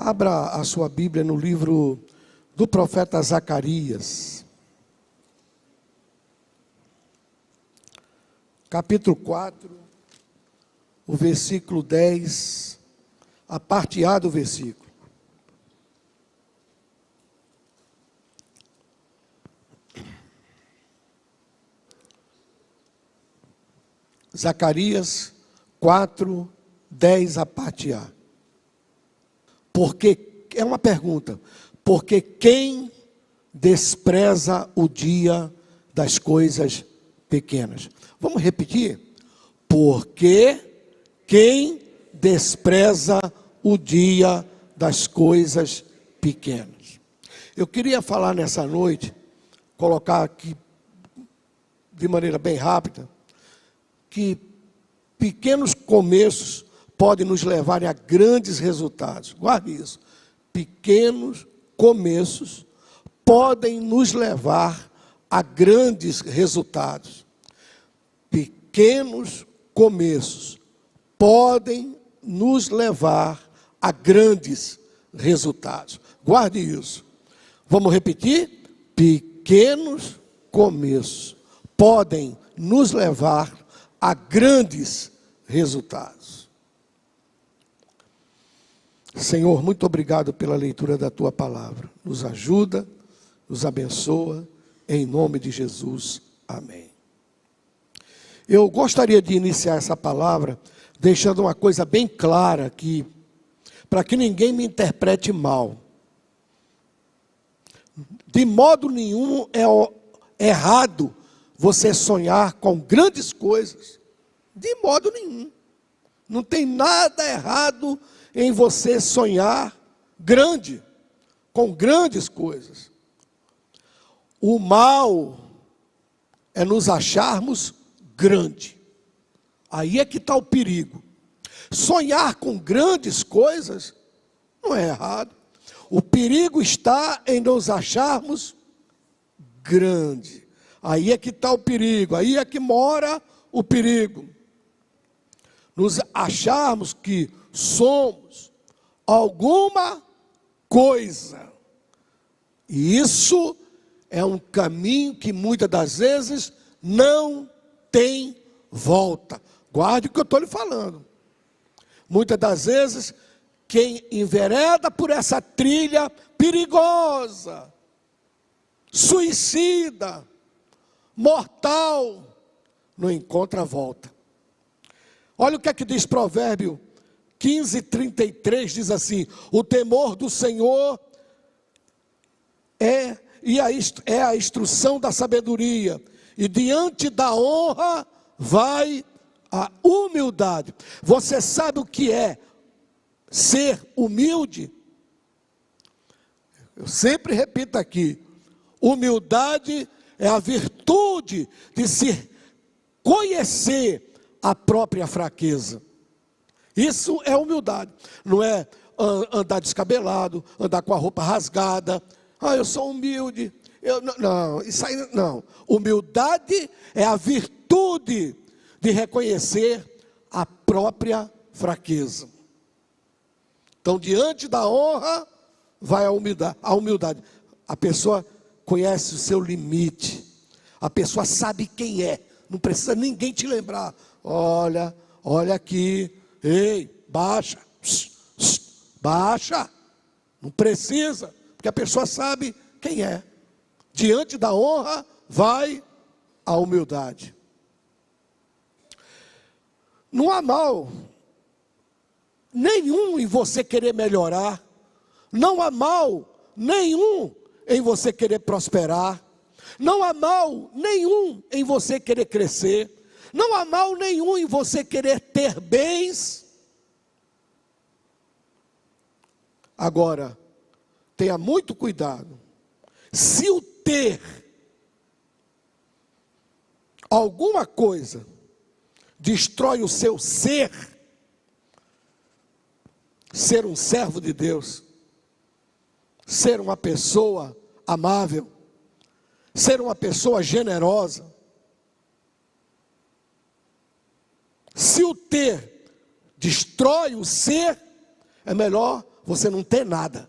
Abra a sua Bíblia no livro do profeta Zacarias, capítulo 4, o versículo 10, a parte A do versículo. Zacarias 4, 10, a parte A. Porque, é uma pergunta, porque quem despreza o dia das coisas pequenas? Vamos repetir? Porque quem despreza o dia das coisas pequenas? Eu queria falar nessa noite, colocar aqui de maneira bem rápida, que pequenos começos podem nos levar a grandes resultados. Guarde isso. Pequenos começos podem nos levar a grandes resultados. Pequenos começos podem nos levar a grandes resultados. Guarde isso. Vamos repetir? Pequenos começos podem nos levar a grandes resultados. Senhor, muito obrigado pela leitura da Tua palavra. Nos ajuda, nos abençoa, em nome de Jesus. Amém. Eu gostaria de iniciar essa palavra deixando uma coisa bem clara aqui, para que ninguém me interprete mal. De modo nenhum é errado você sonhar com grandes coisas. De modo nenhum. Não tem nada errado em você sonhar grande, com grandes coisas. O mal é nos acharmos grande. Aí é que está o perigo. Sonhar com grandes coisas não é errado. O perigo está em nos acharmos grande. Aí é que está o perigo, aí é que mora o perigo. Nos acharmos que somos alguma coisa. E isso é um caminho que muitas das vezes não tem volta. Guarde o que eu estou lhe falando. Muitas das vezes, quem envereda por essa trilha perigosa, suicida, mortal, não encontra volta. Olha o que é que diz Provérbio 15:33, diz assim: o temor do Senhor é a instrução da sabedoria, e diante da honra vai a humildade. Você sabe o que é ser humilde? Eu sempre repito aqui: humildade é a virtude de se conhecer a própria fraqueza. Isso é humildade. Não é andar descabelado, andar com a roupa rasgada. Eu sou humilde. Não, isso aí não. Humildade é a virtude de reconhecer a própria fraqueza. Então, diante da honra, vai a humildade. A pessoa conhece o seu limite. A pessoa sabe quem é. Não precisa ninguém te lembrar. Olha aqui. Ei, baixa. Baixa. Não precisa, porque a pessoa sabe quem é. Diante da honra, vai a humildade. Não há mal nenhum em você querer melhorar. Não há mal nenhum em você querer prosperar. Não há mal nenhum em você querer crescer. Não há mal nenhum em você querer ter bens. Agora, tenha muito cuidado. Se o ter alguma coisa destrói o seu ser um servo de Deus, ser uma pessoa amável, ser uma pessoa generosa, se o ter destrói o ser, é melhor você não ter nada.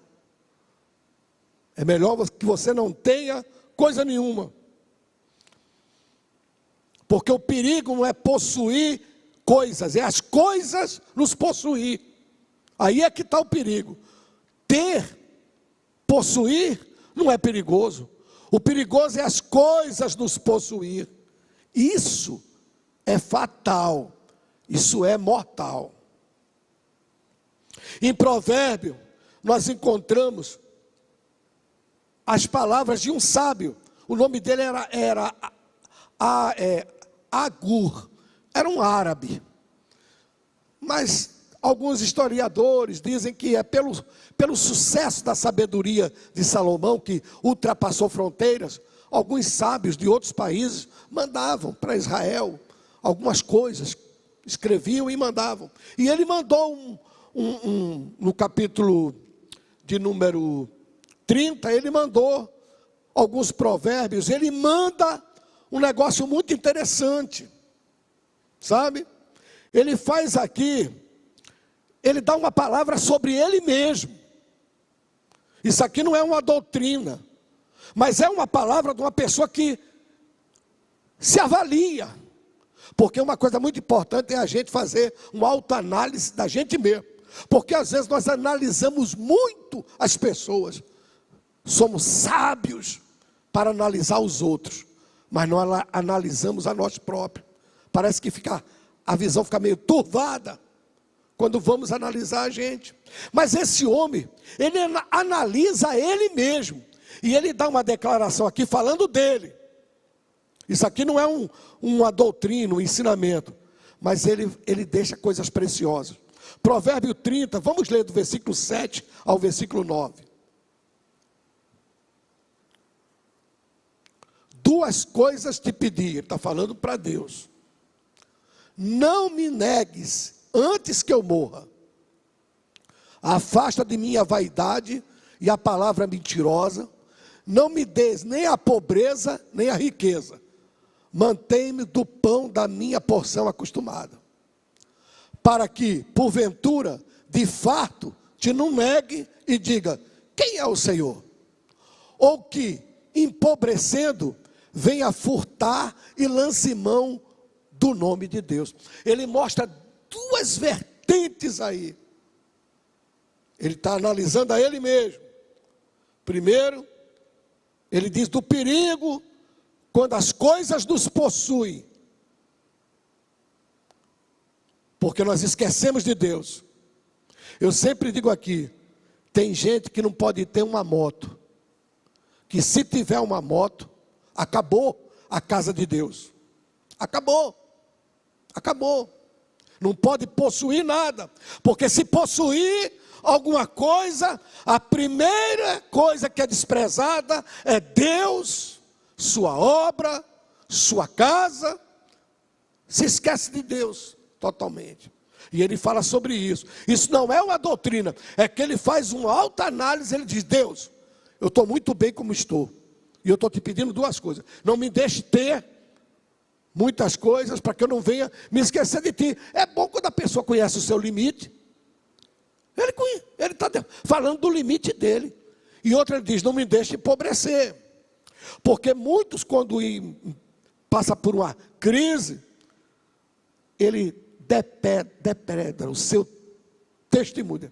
É melhor que você não tenha coisa nenhuma. Porque o perigo não é possuir coisas, é as coisas nos possuir. Aí é que está o perigo. Ter, possuir, não é perigoso. O perigoso é as coisas nos possuir. Isso é fatal. Isso é mortal. Em Provérbio, nós encontramos as palavras de um sábio. O nome dele era Agur. Era um árabe. Mas alguns historiadores dizem que é pelo sucesso da sabedoria de Salomão, que ultrapassou fronteiras, alguns sábios de outros países mandavam para Israel algumas coisas, escreviam e mandavam. E ele mandou no capítulo de número 30, ele mandou alguns provérbios. Ele manda um negócio muito interessante, sabe? Ele faz aqui, ele dá uma palavra sobre ele mesmo. Isso aqui não é uma doutrina, mas é uma palavra de uma pessoa que se avalia. Porque uma coisa muito importante é a gente fazer uma autoanálise da gente mesmo. Porque às vezes nós analisamos muito as pessoas. Somos sábios para analisar os outros, mas não analisamos a nós próprios. Parece que a visão fica meio turvada quando vamos analisar a gente. Mas esse homem, ele analisa ele mesmo. E ele dá uma declaração aqui falando dele. Isso aqui não é uma doutrina, um ensinamento, mas ele deixa coisas preciosas. Provérbio 30, vamos ler do versículo 7 ao versículo 9. Duas coisas te pedi, ele está falando para Deus. Não me negues antes que eu morra. Afasta de mim a vaidade e a palavra mentirosa. Não me des nem a pobreza, nem a riqueza. Mantém-me do pão da minha porção acostumada. Para que, porventura, de fato, te não negue e diga, quem é o Senhor? Ou que, empobrecendo, venha furtar e lance mão do nome de Deus. Ele mostra duas vertentes aí. Ele está analisando a ele mesmo. Primeiro, ele diz do perigo quando as coisas nos possuem. Porque nós esquecemos de Deus. Eu sempre digo aqui, tem gente que não pode ter uma moto. Que se tiver uma moto, acabou a casa de Deus. Acabou. Acabou. Não pode possuir nada. Porque se possuir alguma coisa, a primeira coisa que é desprezada é Deus, sua obra, sua casa. Se esquece de Deus totalmente. E ele fala sobre isso. Isso não é uma doutrina, é que ele faz uma alta análise. Ele diz, Deus, eu estou muito bem como estou. E eu estou te pedindo duas coisas. Não me deixe ter muitas coisas para que eu não venha me esquecer de ti. É bom quando a pessoa conhece o seu limite. Ele está falando do limite dele. E outra ele diz, não me deixe empobrecer. Porque muitos quando passa por uma crise, ele depredra o seu testemunho.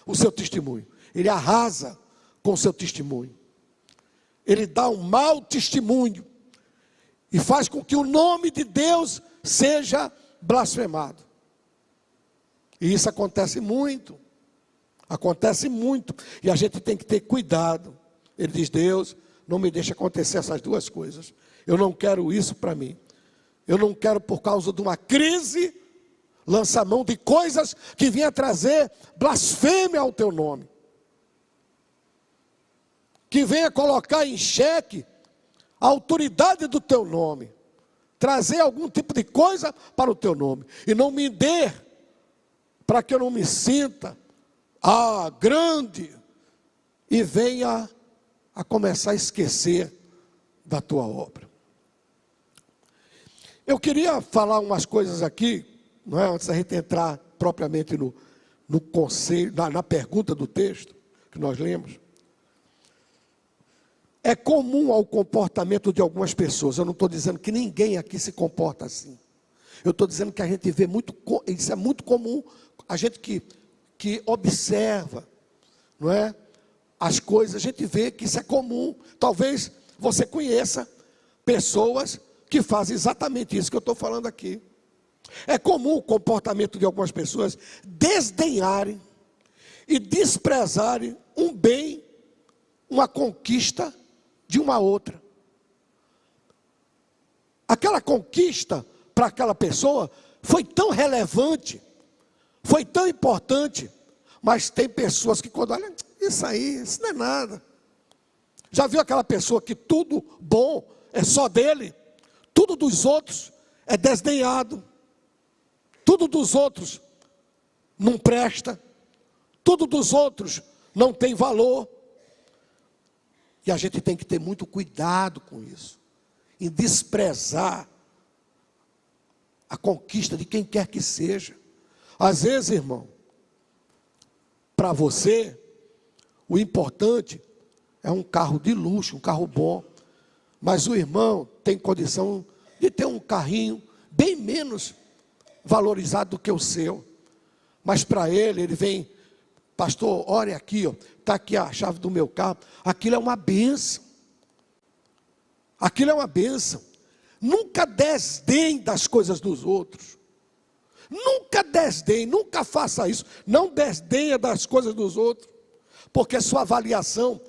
O seu testemunho. Ele arrasa com o seu testemunho. Ele dá um mau testemunho. E faz com que o nome de Deus seja blasfemado. E isso acontece muito. Acontece muito. E a gente tem que ter cuidado. Ele diz, Deus, não me deixe acontecer essas duas coisas. Eu não quero isso para mim. Eu não quero, por causa de uma crise, lançar mão de coisas que venham trazer blasfêmia ao teu nome. Que venha colocar em xeque a autoridade do teu nome. Trazer algum tipo de coisa para o teu nome. E não me dê, para que eu não me sinta grande. E venha a começar a esquecer da tua obra. Eu queria falar umas coisas aqui, não é, antes da gente entrar propriamente no conselho, na pergunta do texto que nós lemos. É comum ao comportamento de algumas pessoas. Eu não estou dizendo que ninguém aqui se comporta assim. Eu estou dizendo que a gente vê muito, isso é muito comum, a gente que observa, não é? As coisas, a gente vê que isso é comum. Talvez você conheça pessoas que fazem exatamente isso que eu estou falando aqui. É comum o comportamento de algumas pessoas desdenharem e desprezarem um bem, uma conquista de uma outra. Aquela conquista para aquela pessoa foi tão relevante, foi tão importante, mas tem pessoas que quando olham, isso não é nada. Já viu aquela pessoa que tudo bom é só dele, tudo dos outros é desdenhado, tudo dos outros não presta, tudo dos outros não tem valor. E a gente tem que ter muito cuidado com isso, em desprezar a conquista de quem quer que seja. Às vezes, irmão, para você, o importante é um carro de luxo, um carro bom, mas o irmão tem condição de ter um carrinho bem menos valorizado do que o seu, mas para ele vem, pastor, olha aqui, está aqui a chave do meu carro, aquilo é uma bênção, aquilo é uma bênção. Nunca desdenhe das coisas dos outros, nunca desdenhe, nunca faça isso, não desdenha das coisas dos outros, porque sua avaliação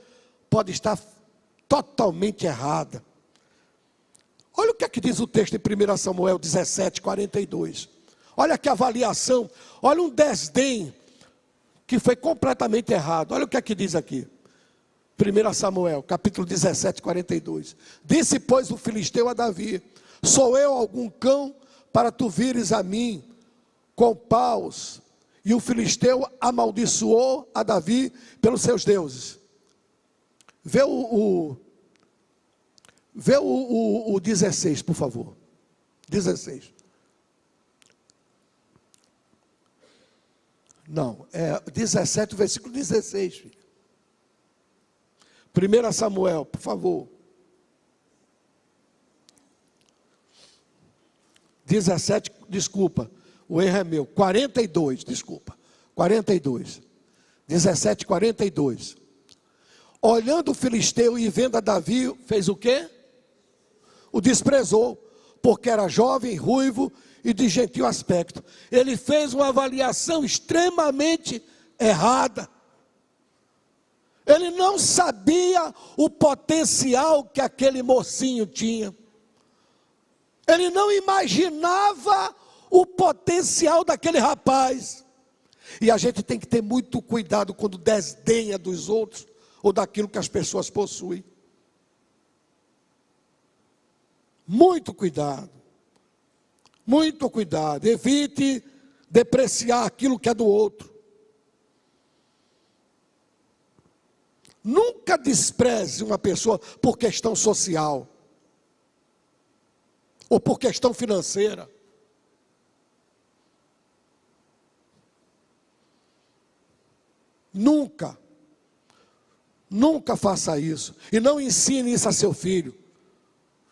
pode estar totalmente errada. Olha o que é que diz o texto em 1 Samuel 17, 42. Olha que avaliação, olha um desdém que foi completamente errado. Olha o que é que diz aqui. 1 Samuel, capítulo 17, 42. Disse, pois, o filisteu a Davi: sou eu algum cão para tu vires a mim com paus? E o filisteu amaldiçoou a Davi pelos seus deuses. Vê o 16, por favor. 16. Não, é 17, versículo 16. Filho. 1 Samuel, por favor. 17, desculpa, o erro é meu. 42, desculpa. 42. 17, 42. Olhando o filisteu e vendo a Davi, fez o quê? O desprezou, porque era jovem, ruivo e de gentil aspecto. Ele fez uma avaliação extremamente errada. Ele não sabia o potencial que aquele mocinho tinha. Ele não imaginava o potencial daquele rapaz. E a gente tem que ter muito cuidado quando desdenha dos outros ou daquilo que as pessoas possuem. Muito cuidado. Muito cuidado. Evite depreciar aquilo que é do outro. Nunca despreze uma pessoa por questão social ou por questão financeira. Nunca faça isso. E não ensine isso a seu filho.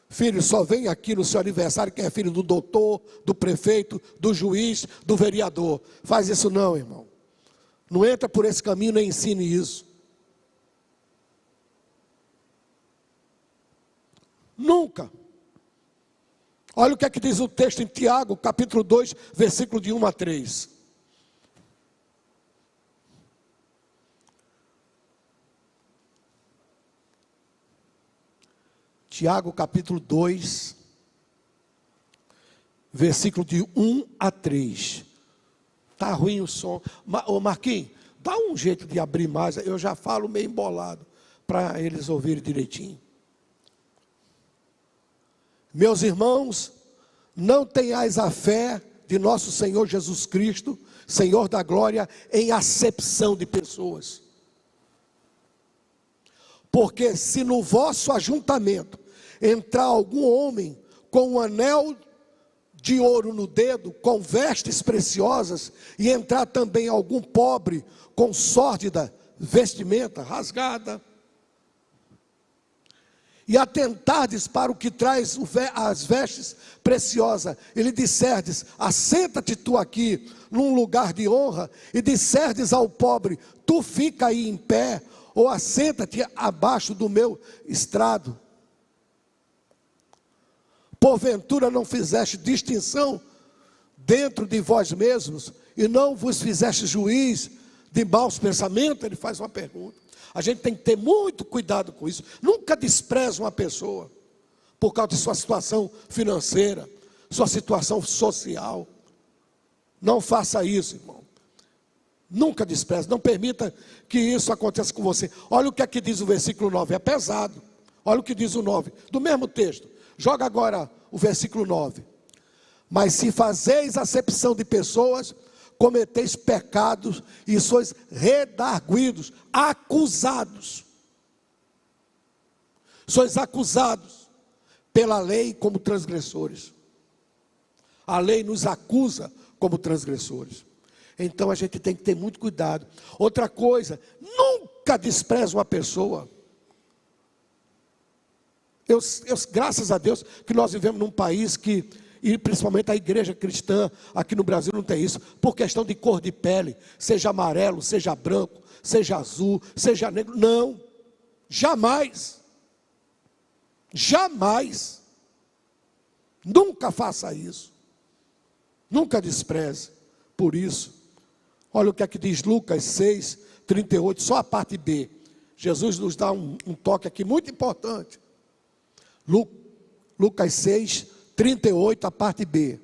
Filho, só vem aqui no seu aniversário quem é filho do doutor, do prefeito, do juiz, do vereador. Faz isso não, irmão. Não entra por esse caminho, nem ensine isso. Nunca. Olha o que é que diz o texto em Tiago, capítulo 2, versículo de 1 a 3. Tiago, capítulo 2, versículo de 1 a 3. Está ruim o som. Ô Marquinhos, dá um jeito de abrir mais, eu já falo meio embolado, para eles ouvirem direitinho. Meus irmãos, não tenhais a fé de nosso Senhor Jesus Cristo, Senhor da glória, em acepção de pessoas. Porque se no vosso ajuntamento entrar algum homem com um anel de ouro no dedo, com vestes preciosas, e entrar também algum pobre com sórdida vestimenta rasgada, e atentardes para o que traz as vestes preciosas, e lhe disserdes: assenta-te tu aqui num lugar de honra, e disserdes ao pobre: tu fica aí em pé, ou assenta-te abaixo do meu estrado. Porventura não fizeste distinção dentro de vós mesmos, e não vos fizeste juiz de maus pensamentos? Ele faz uma pergunta. A gente tem que ter muito cuidado com isso. Nunca despreze uma pessoa por causa de sua situação financeira, sua situação social. Não faça isso, irmão. Nunca despreze, não permita que isso aconteça com você. Olha o que aqui diz o versículo 9, é pesado. Olha o que diz o 9, do mesmo texto. Joga agora o versículo 9. Mas se fazeis acepção de pessoas, cometeis pecados e sois redarguidos, acusados. Sois acusados pela lei como transgressores. A lei nos acusa como transgressores. Então a gente tem que ter muito cuidado. Outra coisa, nunca despreze uma pessoa. Graças a Deus que nós vivemos num país que, e principalmente a igreja cristã aqui no Brasil não tem isso, por questão de cor de pele, seja amarelo, seja branco, seja azul, seja negro. Não, jamais, jamais, nunca faça isso, nunca despreze por isso. Olha o que aqui diz Lucas 6, 38, só a parte B. Jesus nos dá um toque aqui muito importante. Lucas 6, 38, a parte B.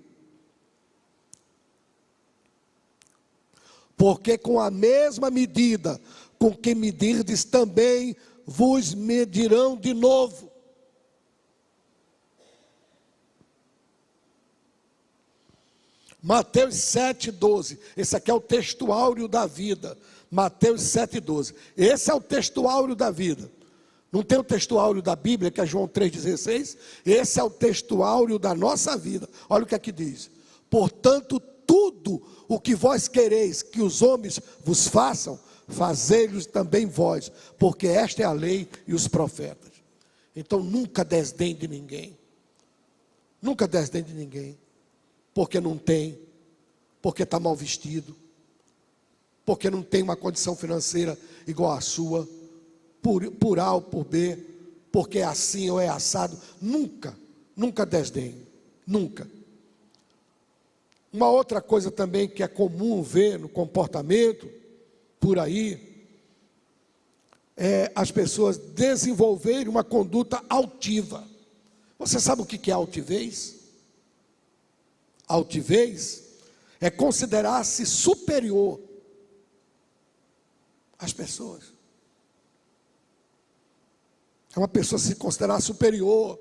Porque com a mesma medida com que medirdes, também vos medirão de novo. Mateus 7, 12. Esse aqui é o textuário da vida. Mateus 7, 12. Esse é o textuário da vida. Não tem o textuário da Bíblia, que é João 3,16? Esse é o textuário da nossa vida. Olha o que aqui diz. Portanto, tudo o que vós quereis que os homens vos façam, fazei-los também vós, porque esta é a lei e os profetas. Então, nunca desdém de ninguém. Nunca desdém de ninguém. Porque não tem, porque está mal vestido, porque não tem uma condição financeira igual à sua, por A ou por B, porque é assim ou é assado. Nunca, nunca desdém, nunca. Uma outra coisa também que é comum ver no comportamento, por aí, é as pessoas desenvolverem uma conduta altiva. Você sabe o que é altivez? Altivez é considerar-se superior às pessoas. É uma pessoa se considerar superior,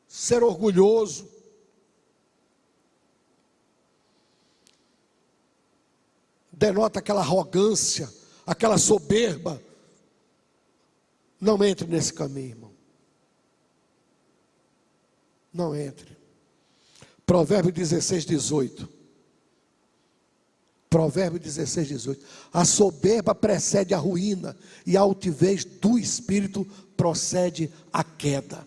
ser orgulhoso. Denota aquela arrogância, aquela soberba. Não entre nesse caminho, irmão. Não entre. Provérbio 16, 18. Provérbio 16, 18. A soberba precede a ruína, e a altivez do espírito procede a queda.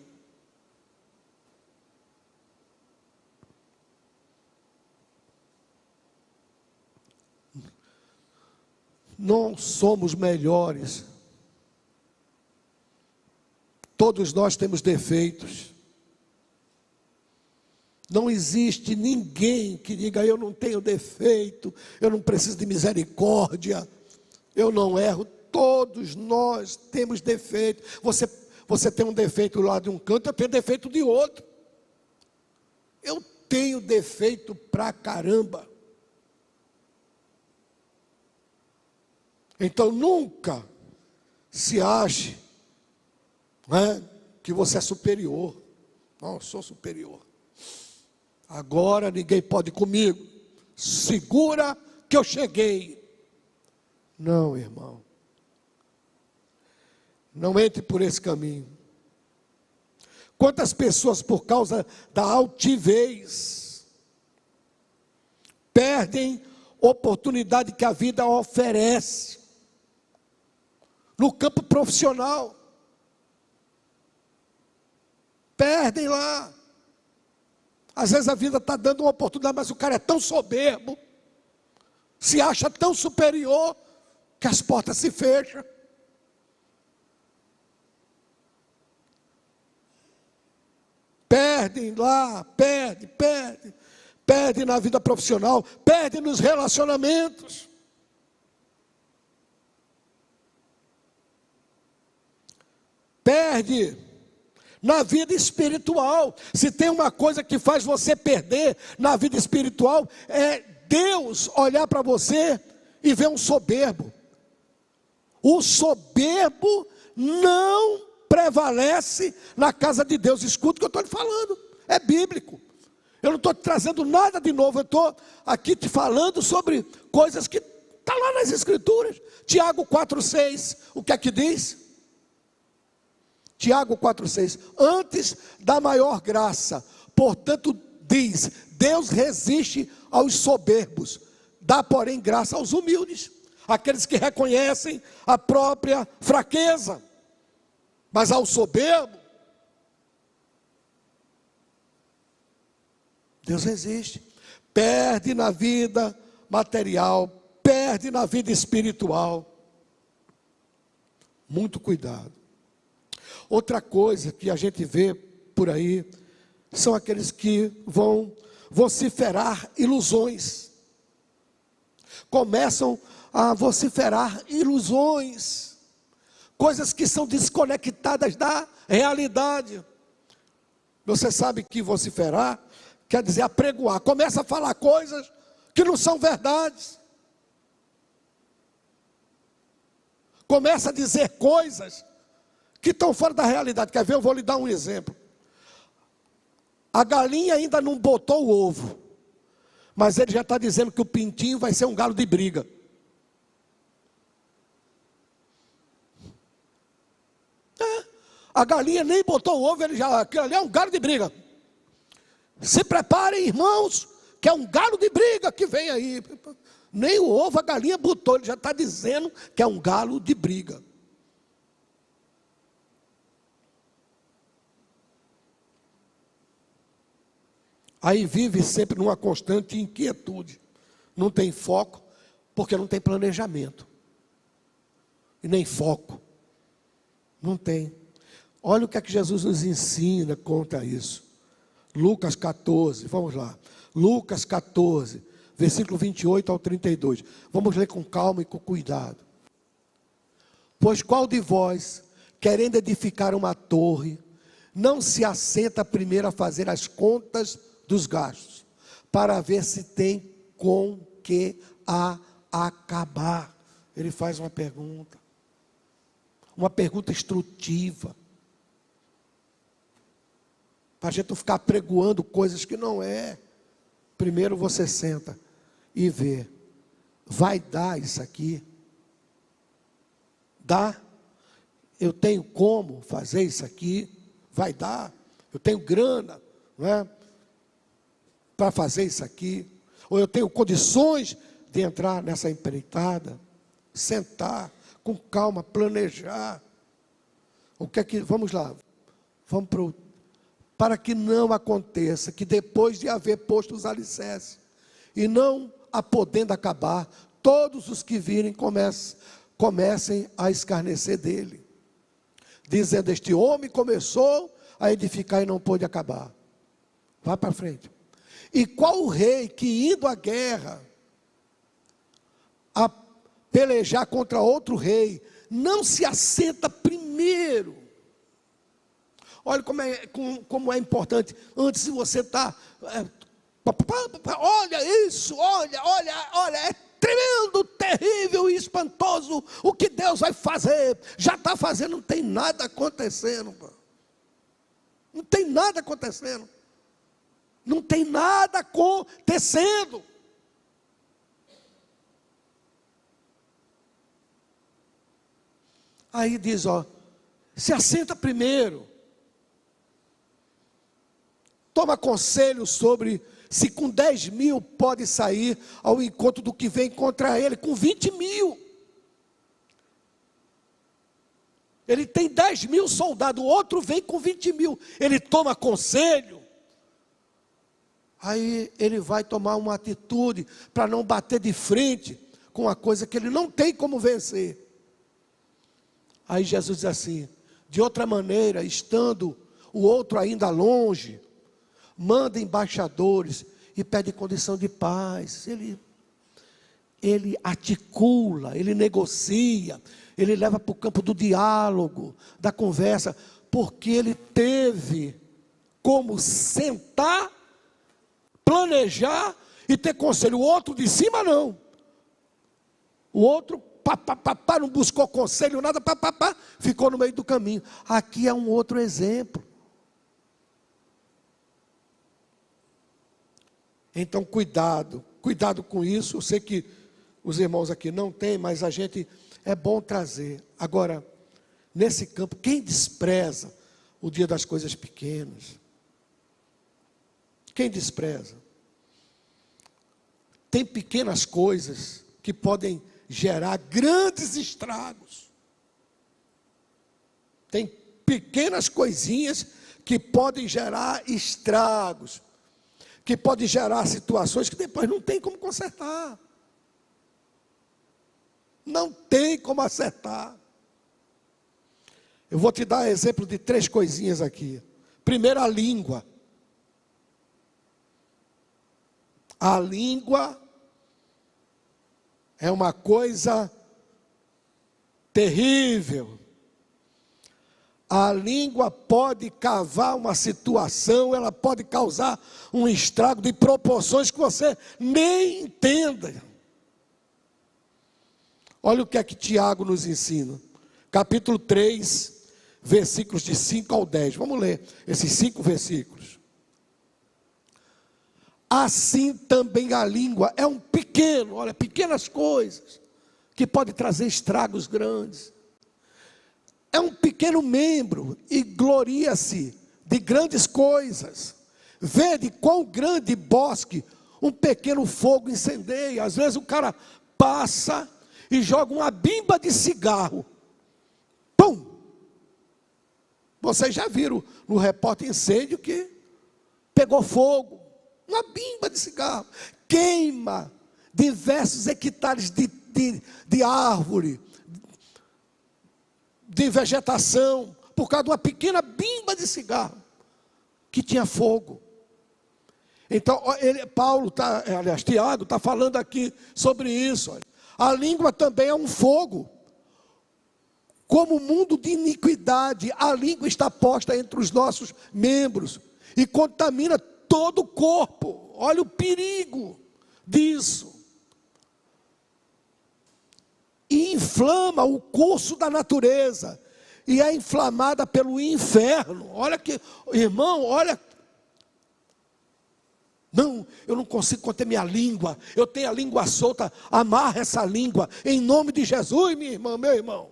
Não somos melhores. Todos nós temos defeitos. Não existe ninguém que diga: eu não tenho defeito, eu não preciso de misericórdia, eu não erro. Todos nós temos defeito. Você tem um defeito lá de um canto, eu tenho defeito de outro. Eu tenho defeito pra caramba. Então nunca se ache, né, que você é superior. Não, eu sou superior. Agora ninguém pode comigo. Segura que eu cheguei. Não, irmão. Não entre por esse caminho. Quantas pessoas, por causa da altivez, perdem oportunidade que a vida oferece no campo profissional. Perdem lá. Às vezes a vida está dando uma oportunidade, mas o cara é tão soberbo, se acha tão superior, que as portas se fecham. Perdem lá, perde na vida profissional, perde nos relacionamentos. Perde na vida espiritual. Se tem uma coisa que faz você perder na vida espiritual, é Deus olhar para você e ver um soberbo. O soberbo não prevalece na casa de Deus. Escuta o que eu estou te falando, é bíblico. Eu não estou te trazendo nada de novo, eu estou aqui te falando sobre coisas que estão lá nas Escrituras. Tiago 4,6, o que é que diz? Tiago 4,6, antes da maior graça, portanto diz, Deus resiste aos soberbos, dá porém graça aos humildes, aqueles que reconhecem a própria fraqueza. Mas ao soberbo, Deus resiste. Perde na vida material, perde na vida espiritual. Muito cuidado. Outra coisa que a gente vê por aí, são aqueles que vão vociferar ilusões. Começam a vociferar ilusões. Coisas que são desconectadas da realidade. Você sabe que vociferar quer dizer apregoar. Começa a falar coisas que não são verdades. Começa a dizer coisas que estão fora da realidade. Quer ver? Eu vou lhe dar um exemplo. A galinha ainda não botou o ovo, mas ele já está dizendo que o pintinho vai ser um galo de briga. A galinha nem botou o ovo, ele já, aquilo ali é um galo de briga. Se preparem, irmãos, que é um galo de briga que vem aí. Nem o ovo a galinha botou, ele já está dizendo que é um galo de briga. Aí vive sempre numa constante inquietude. Não tem foco, porque não tem planejamento. E nem foco. Não tem. Olha o que é que Jesus nos ensina contra isso. Lucas 14, vamos lá. Lucas 14, versículo 28 ao 32. Vamos ler com calma e com cuidado. Pois qual de vós, querendo edificar uma torre, não se assenta primeiro a fazer as contas dos gastos, para ver se tem com que a acabar? Ele faz uma pergunta instrutiva, para a gente não ficar pregoando coisas que não é. Primeiro você senta e vê, vai dar isso aqui? Dá? Eu tenho como fazer isso aqui? Vai dar? Eu tenho grana, não é? Para fazer isso aqui? Ou eu tenho condições de entrar nessa empreitada? Sentar com calma, planejar. O que é que, vamos lá, vamos para que não aconteça que depois de haver posto os alicerces, e não a podendo acabar, todos os que virem comecem a escarnecer dele, dizendo, este homem começou a edificar e não pôde acabar. Vá para frente. E qual o rei que indo à guerra, a pelejar contra outro rei, não se assenta primeiro? Olha como é importante, antes de você estar, olha isso, olha, é tremendo, terrível e espantoso o que Deus vai fazer. Já está fazendo, não tem nada acontecendo. Não tem nada acontecendo. Não tem nada acontecendo. Aí diz, se assenta primeiro. toma conselho sobre se com 10 mil pode sair ao encontro do que vem contra ele, com 20 mil. Ele tem 10 mil soldados, o outro vem com 20 mil. Ele toma conselho. Aí ele vai tomar uma atitude para não bater de frente com uma coisa que ele não tem como vencer. Aí Jesus diz assim: de outra maneira, estando o outro ainda longe, manda embaixadores e pede condição de paz. Ele articula, ele negocia, ele leva para o campo do diálogo, da conversa, porque ele teve como sentar, planejar e ter conselho. O outro de cima não. O outro não buscou conselho, nada, ficou no meio do caminho. Aqui é um outro exemplo. Então cuidado com isso. Eu sei que os irmãos aqui não têm, mas a gente é bom trazer. Agora, nesse campo, quem despreza o dia das coisas pequenas? Quem despreza? Tem pequenas coisas que podem gerar grandes estragos. Tem pequenas coisinhas que podem gerar estragos, que podem gerar situações que depois não tem como consertar. Não tem como acertar. Eu vou te dar exemplo de 3 coisinhas aqui. Primeiro, a língua. A língua é uma coisa terrível. A língua pode cavar uma situação, ela pode causar um estrago de proporções que você nem entenda. Olha o que é que Tiago nos ensina. Capítulo 3, versículos de 5 ao 10. Vamos ler esses 5 versículos. Assim também a língua é um pequeno, olha, pequenas coisas, que pode trazer estragos grandes. É um pequeno membro e gloria-se de grandes coisas. Vede quão grande bosque um pequeno fogo incendeia. Às vezes o cara passa e joga uma bimba de cigarro. Pum! Vocês já viram no repórter incêndio que pegou fogo. Uma bimba de cigarro. Queima diversos hectares de árvore, de vegetação, por causa de uma pequena bimba de cigarro, que tinha fogo. Então, Tiago está falando aqui sobre isso. Olha. A língua também é um fogo. Como o mundo de iniquidade, a língua está posta entre os nossos membros e contamina todo o corpo. Olha o perigo disso. E inflama o curso da natureza. E é inflamada pelo inferno. Olha que, irmão, olha. Não, eu não consigo conter minha língua. Eu tenho a língua solta. Amarra essa língua. Em nome de Jesus, minha irmã, meu irmão.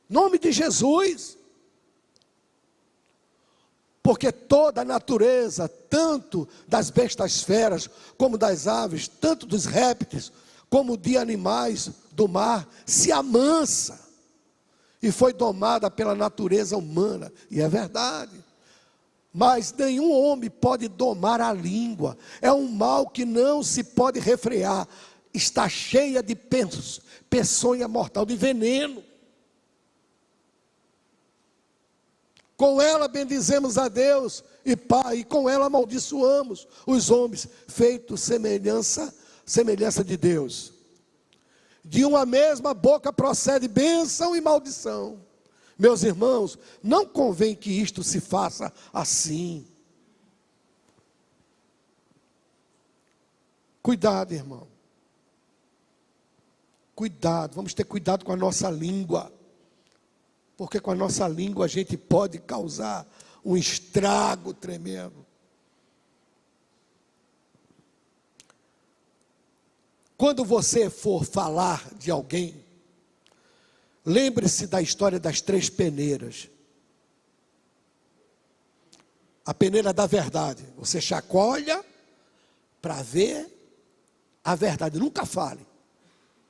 Nome de Jesus. Porque toda a natureza, tanto das bestas feras, como das aves, tanto dos répteis, como de animais do mar, se amansa e foi domada pela natureza humana. E é verdade. Mas nenhum homem pode domar a língua. É um mal que não se pode refrear. Está cheia de peçonha mortal, de veneno. Com ela bendizemos a Deus e Pai, e com ela amaldiçoamos os homens, feitos semelhança de Deus. De uma mesma boca procede bênção e maldição. Meus irmãos, não convém que isto se faça assim. Cuidado, irmão. Cuidado, vamos ter cuidado com a nossa língua. Porque com a nossa língua a gente pode causar um estrago tremendo. Quando você for falar de alguém, Lembre-se da história das 3 peneiras. A peneira da verdade. Você chacoalha para ver a verdade. Nunca fale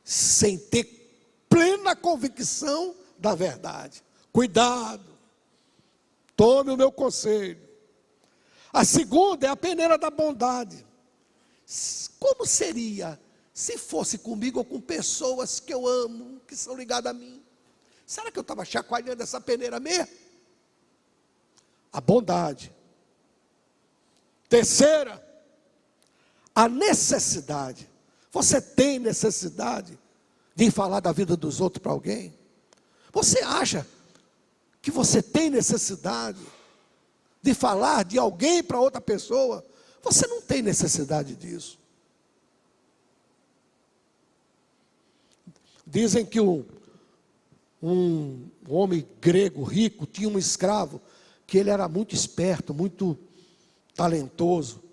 sem ter plena convicção da verdade. Cuidado. Tome o meu conselho. A segunda é a peneira da bondade. Como seria se fosse comigo ou com pessoas que eu amo, que são ligadas a mim? Será que eu estava chacoalhando essa peneira mesmo? A bondade. Terceira, a necessidade. Você tem necessidade de falar da vida dos outros para alguém? Você acha que você tem necessidade de falar de alguém para outra pessoa? Você não tem necessidade disso. Dizem que um homem grego rico tinha um escravo que ele era muito esperto, muito talentoso.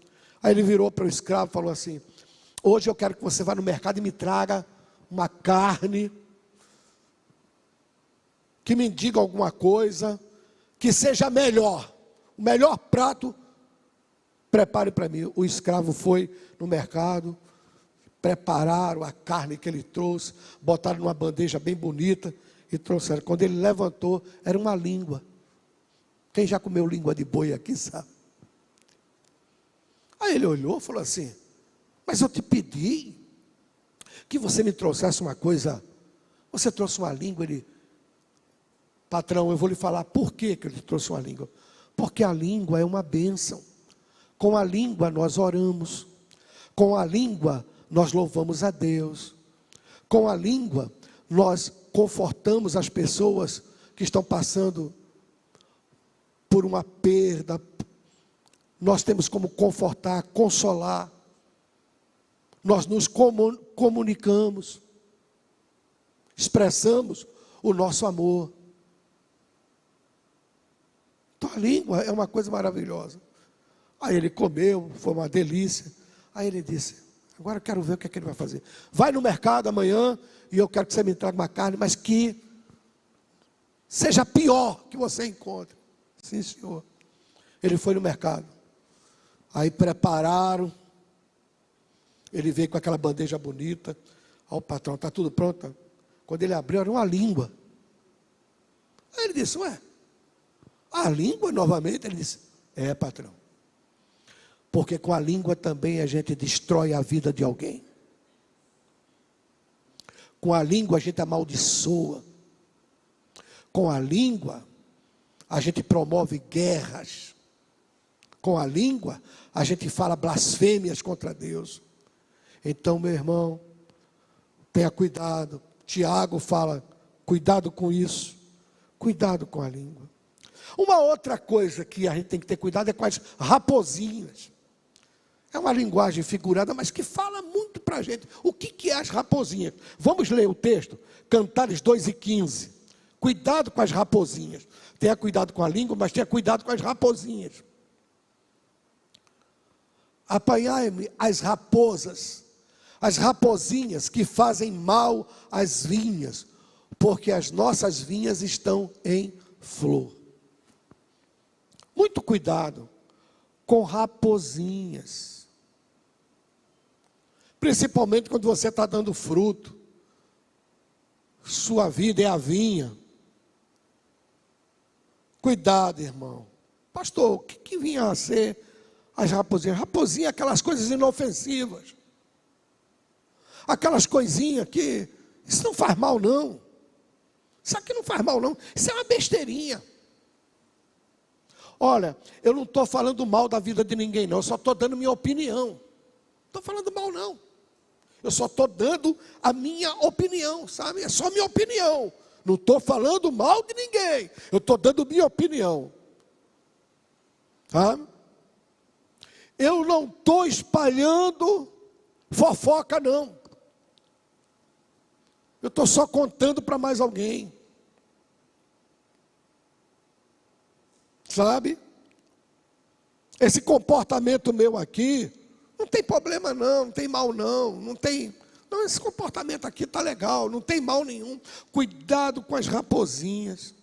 Aí ele virou para o escravo e falou assim: hoje eu quero que você vá no mercado e me traga uma carne, que me diga alguma coisa, que seja melhor, o melhor prato, prepare para mim. O escravo foi no mercado, prepararam a carne que ele trouxe, botaram numa bandeja bem bonita e trouxeram. Quando ele levantou, era uma língua. Quem já comeu língua de boi aqui sabe. Aí ele olhou e falou assim: mas eu te pedi que você me trouxesse uma coisa. Você trouxe uma língua. Ele: patrão, eu vou lhe falar por que ele trouxe uma língua. Porque a língua é uma bênção. Com a língua nós oramos. Com a língua nós louvamos a Deus. Com a língua nós confortamos as pessoas que estão passando por uma perda. Nós temos como confortar, consolar. Nós nos comunicamos, expressamos o nosso amor. Então a língua é uma coisa maravilhosa. Aí ele comeu, foi uma delícia. Aí ele disse: agora eu quero ver o que é que ele vai fazer. Vai no mercado amanhã e eu quero que você me traga uma carne, mas que seja pior que você encontre. Sim, senhor. Ele foi no mercado. Aí prepararam. Ele veio com aquela bandeja bonita. Ó, o patrão, está tudo pronto? Quando ele abriu, era uma língua. Aí ele disse: ué, a língua novamente? Ele disse: é, patrão. Porque com a língua também a gente destrói a vida de alguém. Com a língua a gente amaldiçoa. Com a língua a gente promove guerras. Com a língua a gente fala blasfêmias contra Deus. Então, meu irmão, tenha cuidado. Tiago fala: cuidado com isso. Cuidado com a língua. Uma outra coisa que a gente tem que ter cuidado é com as raposinhas. É uma linguagem figurada, mas que fala muito para a gente. O que é as raposinhas? Vamos ler o texto, Cantares 2:15. Cuidado com as raposinhas. Tenha cuidado com a língua, mas tenha cuidado com as raposinhas. Apanhai-me as raposas, as raposinhas que fazem mal às vinhas, porque as nossas vinhas estão em flor. Muito cuidado com raposinhas. Principalmente quando você está dando fruto. Sua vida é a vinha. Cuidado, irmão. Pastor, o que vinha a ser as raposinhas? Raposinha é aquelas coisas inofensivas. Aquelas coisinhas que, isso não faz mal não. Isso aqui não faz mal não. Isso é uma besteirinha. Olha, eu não estou falando mal da vida de ninguém não. Eu só estou dando minha opinião. Não estou falando mal não. Eu só estou dando a minha opinião, sabe? É só minha opinião. Não estou falando mal de ninguém. Eu estou dando minha opinião. Tá? Eu não estou espalhando fofoca, não. Eu estou só contando para mais alguém. Sabe? Esse comportamento meu aqui, não tem problema não, não tem mal não, não tem Não, esse comportamento aqui está legal, não tem mal nenhum. Cuidado com as raposinhas.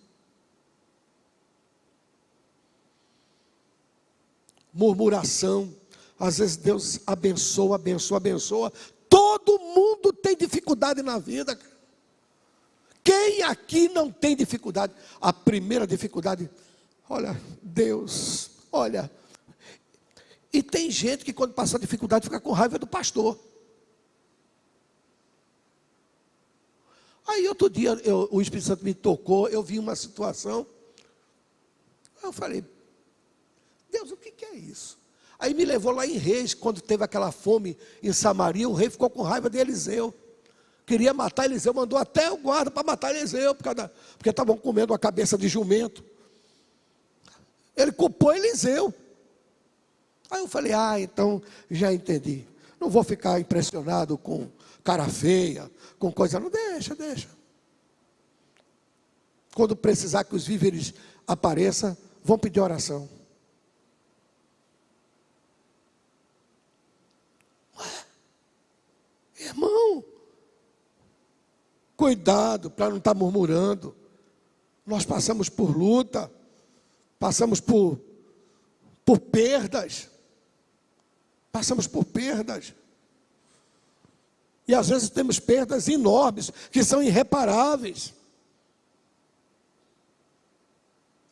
Murmuração. Às vezes Deus abençoa, abençoa, abençoa. Todo mundo tem dificuldade na vida. Quem aqui não tem dificuldade? A primeira dificuldade, olha, Deus, olha. E tem gente que quando passa a dificuldade fica com raiva do pastor. Aí outro dia o Espírito Santo me tocou, eu vi uma situação. Eu falei, Deus, o que é isso? Aí me levou lá em Reis, quando teve aquela fome em Samaria, o rei ficou com raiva de Eliseu. Queria matar Eliseu, mandou até o guarda para matar Eliseu, porque estavam comendo a cabeça de jumento. Ele culpou Eliseu. Aí eu falei, então já entendi. Não vou ficar impressionado com cara feia, com coisa, não, deixa. Quando precisar que os víveres apareçam, vão pedir oração. Irmão, cuidado para não estar murmurando. Nós passamos por luta, passamos por perdas. Passamos por perdas. E às vezes temos perdas enormes, que são irreparáveis.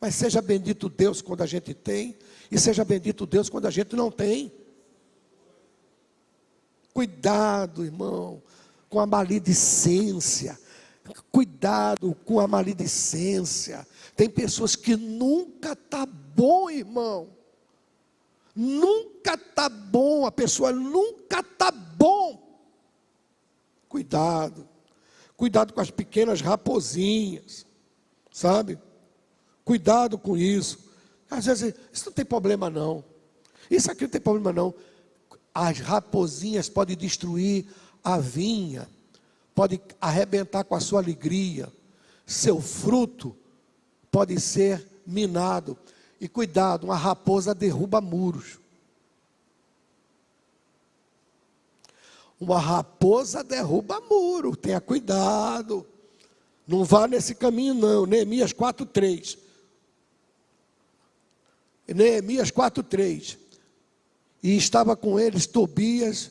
Mas seja bendito Deus quando a gente tem, e seja bendito Deus quando a gente não tem. Cuidado, irmão, com a maledicência. Cuidado com a maledicência. Tem pessoas que nunca está bom, irmão. Nunca está bom, a pessoa nunca está bom. Cuidado. Cuidado com as pequenas raposinhas, sabe? Cuidado com isso. Às vezes, isso não tem problema não. Isso aqui não tem problema não. As raposinhas podem destruir a vinha, podem arrebentar com a sua alegria, seu fruto pode ser minado. E cuidado, uma raposa derruba muros. Uma raposa derruba muro, tenha cuidado. Não vá nesse caminho não. Neemias 4:3. Neemias 4:3. E estava com eles Tobias,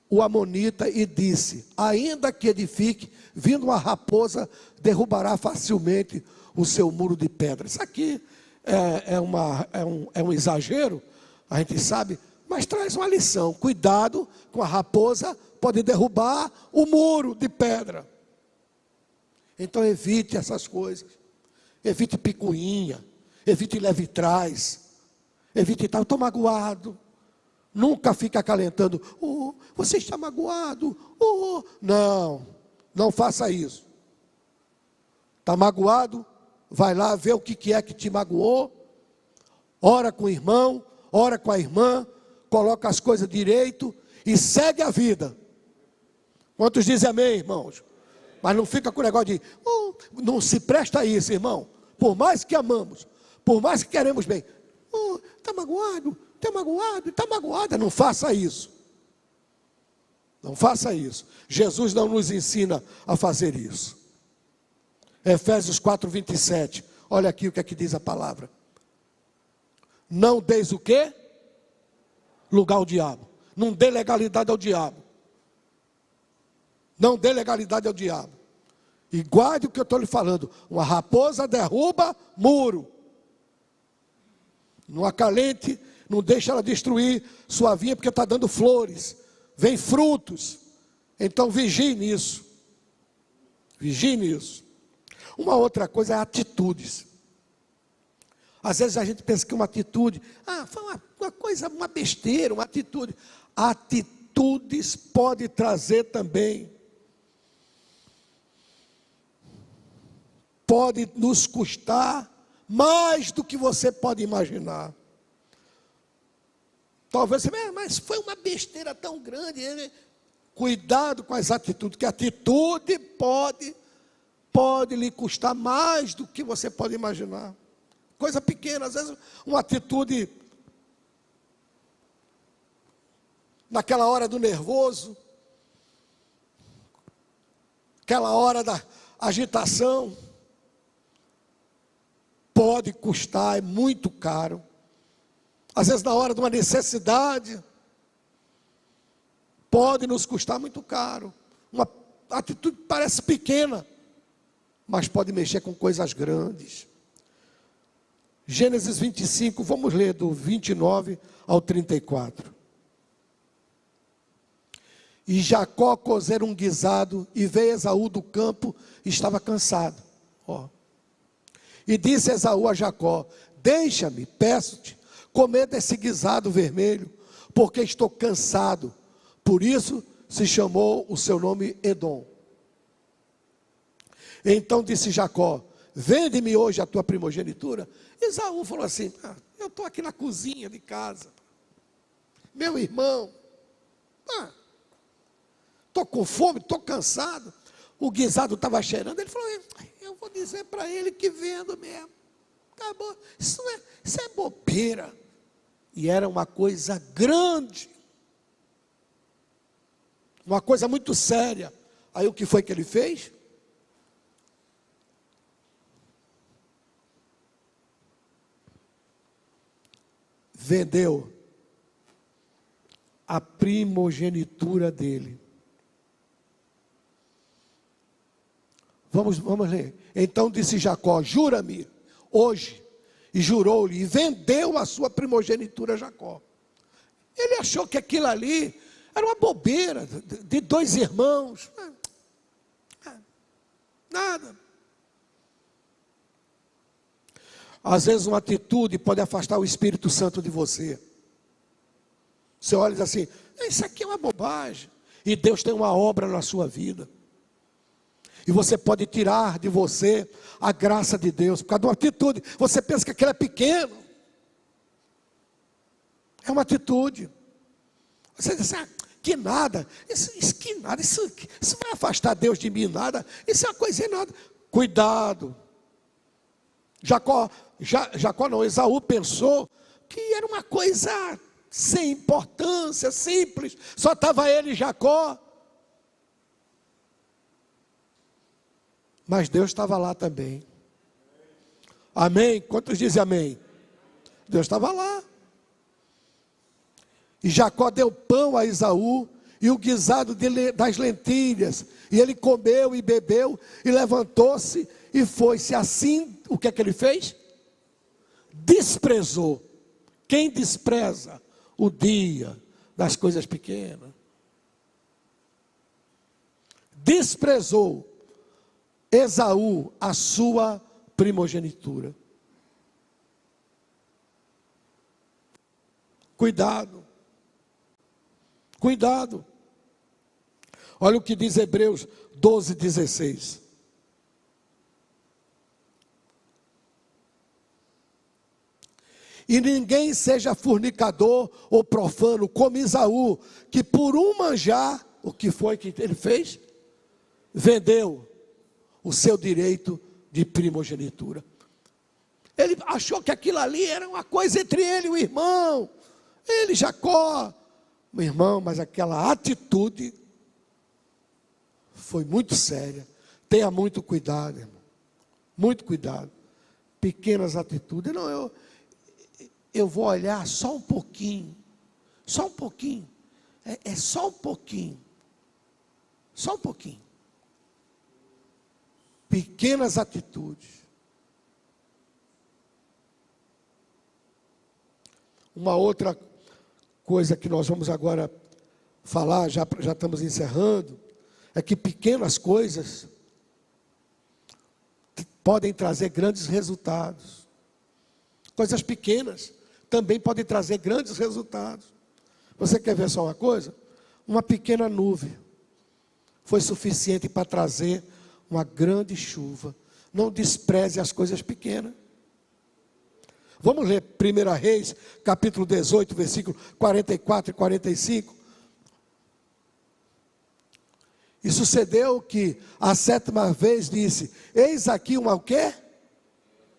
o amonita, e disse: ainda que edifique, vindo uma raposa, derrubará facilmente o seu muro de pedra. Isso aqui é um exagero, a gente sabe, mas traz uma lição. Cuidado com a raposa, pode derrubar o muro de pedra. Então evite essas coisas. Evite picuinha, evite leve trás, evite estar, estou magoado. Nunca fica acalentando, você está magoado, não faça isso. Está magoado? Vai lá ver o que é que te magoou, ora com o irmão, ora com a irmã, coloca as coisas direito e segue a vida. Quantos dizem amém, irmãos? Mas não fica com o negócio de, não se presta a isso, irmão. Por mais que amamos, por mais que queremos bem, está magoado, está magoada, não faça isso. Não faça isso. Jesus não nos ensina a fazer isso. Efésios 4:27. Olha aqui o que é que diz a palavra. Não deis o quê? Lugar ao diabo. Não dê legalidade ao diabo. Não dê legalidade ao diabo. E guarde o que eu estou lhe falando. Uma raposa derruba muro. Não acalente, não deixe ela destruir sua vinha, porque está dando flores, vem frutos. Então vigie nisso. Vigie nisso. Uma outra coisa é atitudes. Às vezes a gente pensa que uma atitude, foi uma coisa, uma besteira, uma atitude. Atitudes pode trazer também. Pode nos custar mais do que você pode imaginar. Talvez você, mas foi uma besteira tão grande. Cuidado com as atitudes, que a atitude pode lhe custar mais do que você pode imaginar. Coisa pequena, às vezes uma atitude naquela hora do nervoso, aquela hora da agitação, pode custar, é muito caro. Às vezes na hora de uma necessidade, pode nos custar muito caro. Uma atitude parece pequena, mas pode mexer com coisas grandes. Gênesis 25, vamos ler do 29 ao 34. E Jacó cozera um guisado, e veio Esaú do campo, e estava cansado. E disse Esaú a Jacó: deixa-me, peço-te, comer desse guisado vermelho, porque estou cansado. Por isso se chamou o seu nome Edom. Então disse Jacó: vende-me hoje a tua primogenitura. Esaú falou assim: eu estou aqui na cozinha de casa, meu irmão, estou com fome, estou cansado. O guisado estava cheirando. Ele falou: eu vou dizer para ele que vendo mesmo. Acabou. Isso é bobeira. E era uma coisa grande, uma coisa muito séria. Aí o que foi que ele fez? Vendeu a primogenitura dele. Vamos ler. Então disse Jacó: jura-me hoje. E jurou-lhe, e vendeu a sua primogenitura a Jacó. Ele achou que aquilo ali era uma bobeira de dois irmãos. Nada. Às vezes uma atitude pode afastar o Espírito Santo de você. Você olha e diz assim: isso aqui é uma bobagem. E Deus tem uma obra na sua vida. E você pode tirar de você a graça de Deus por causa de uma atitude. Você pensa que aquilo é pequeno. É uma atitude. Você diz assim: que nada. Isso que nada. Isso vai afastar Deus de mim, nada. Isso é uma coisinha nada. Cuidado. Esaú pensou que era uma coisa sem importância, simples. Só estava ele e Jacó. Mas Deus estava lá também. Amém? Quantos dizem amém? Deus estava lá. E Jacó deu pão a Esaú e o guisado das lentilhas. E ele comeu e bebeu e levantou-se e foi-se. Assim, o que é que ele fez? Desprezou. Quem despreza o dia das coisas pequenas? Desprezou Esaú a sua primogenitura. Cuidado. Cuidado. Olha o que diz Hebreus 12:16. E ninguém seja fornicador ou profano como Esaú, que por um manjar, o que foi que ele fez? Vendeu o seu direito de primogenitura. Ele achou que aquilo ali era uma coisa entre ele e o irmão. Ele, Jacó, meu irmão, mas aquela atitude foi muito séria. Tenha muito cuidado, irmão. Muito cuidado. Pequenas atitudes. Não, eu vou olhar só um pouquinho. Só um pouquinho. É só um pouquinho. Só um pouquinho. Pequenas atitudes. Uma outra coisa que nós vamos agora falar, já estamos encerrando, é que pequenas coisas podem trazer grandes resultados. Coisas pequenas também podem trazer grandes resultados. Você quer ver só uma coisa? Uma pequena nuvem foi suficiente para trazer uma grande chuva. Não despreze as coisas pequenas. Vamos ler 1 Reis, capítulo 18, versículo 44 e 45. E sucedeu que a 7ª vez disse: eis aqui uma o quê?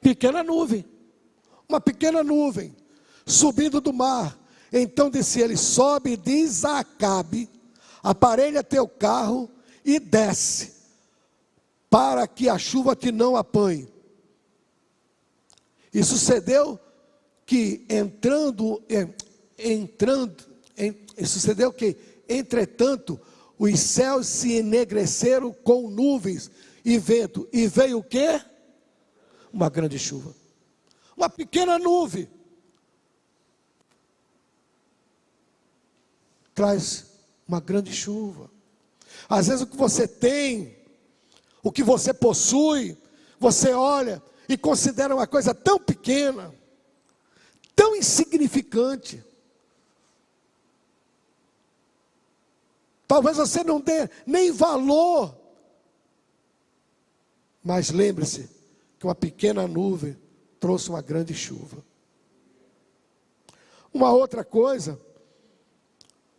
Pequena nuvem. Uma pequena nuvem, subindo do mar. Então disse ele: sobe e diz a Acabe: aparelha teu carro e desce, para que a chuva te não apanhe. E sucedeu que entretanto, os céus se enegreceram com nuvens e vento, e veio o quê? Uma grande chuva. Uma pequena nuvem traz uma grande chuva. Às vezes o que você tem, o que você possui, você olha e considera uma coisa tão pequena, tão insignificante. Talvez você não dê nem valor, mas lembre-se que uma pequena nuvem trouxe uma grande chuva. Uma outra coisa,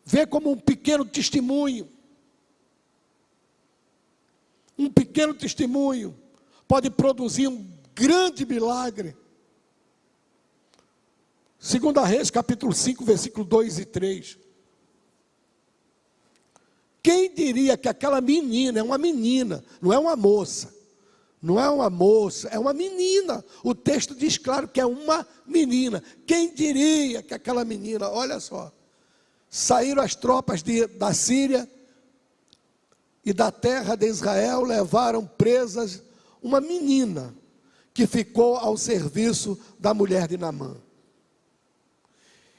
vê como um pequeno testemunho. Um pequeno testemunho pode produzir um grande milagre. 2 Reis, capítulo 5, versículo 2 e 3. Quem diria que aquela menina, é uma menina, não é uma moça. Não é uma moça, é uma menina. O texto diz claro que é uma menina. Quem diria que aquela menina, olha só, saíram as tropas da Síria e da terra de Israel, levaram presas uma menina que ficou ao serviço da mulher de Naamã.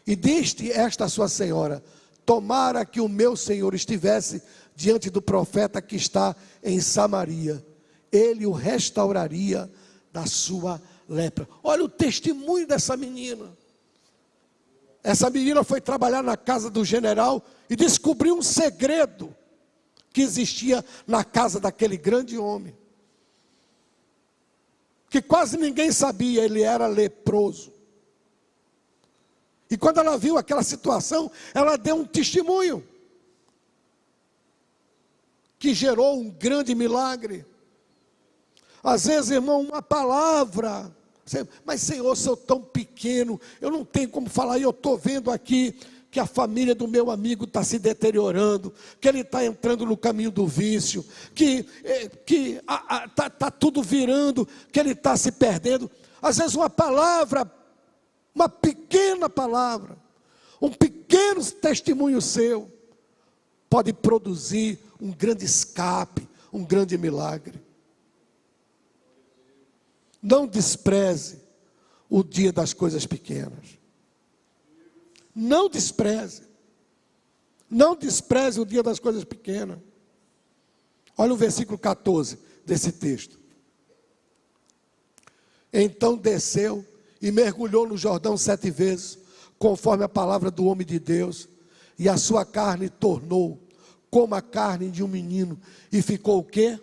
E disse esta sua senhora: tomara que o meu senhor estivesse diante do profeta que está em Samaria, ele o restauraria da sua lepra. Olha o testemunho dessa menina. Essa menina foi trabalhar na casa do general e descobriu um segredo que existia na casa daquele grande homem, que quase ninguém sabia. Ele era leproso. E quando ela viu aquela situação, ela deu um testemunho que gerou um grande milagre. Às vezes, irmão, uma palavra, mas Senhor, eu sou tão pequeno, eu não tenho como falar, e eu estou vendo aqui que a família do meu amigo está se deteriorando, que ele está entrando no caminho do vício, que está tudo virando, que ele está se perdendo. Às vezes uma palavra, uma pequena palavra, um pequeno testemunho seu, pode produzir um grande escape, um grande milagre. Não despreze o dia das coisas pequenas. Não despreze. Não despreze o dia das coisas pequenas. Olha o versículo 14 desse texto. Então desceu e mergulhou no Jordão 7 vezes, conforme a palavra do homem de Deus, e a sua carne tornou como a carne de um menino, e ficou o quê?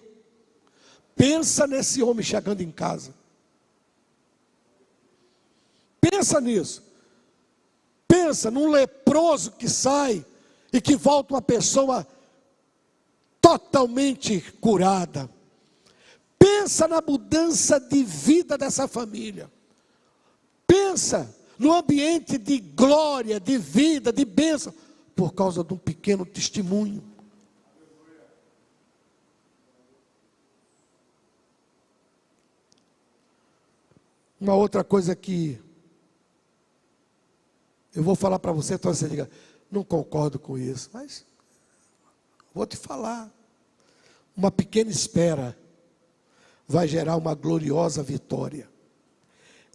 Pensa nesse homem chegando em casa. Pensa nisso. Pensa num leproso que sai e que volta uma pessoa totalmente curada. Pensa na mudança de vida dessa família. Pensa no ambiente de glória, de vida, de bênção, por causa de um pequeno testemunho. Uma outra coisa que eu vou falar para você, então você diga, não concordo com isso, mas vou te falar. Uma pequena espera vai gerar uma gloriosa vitória.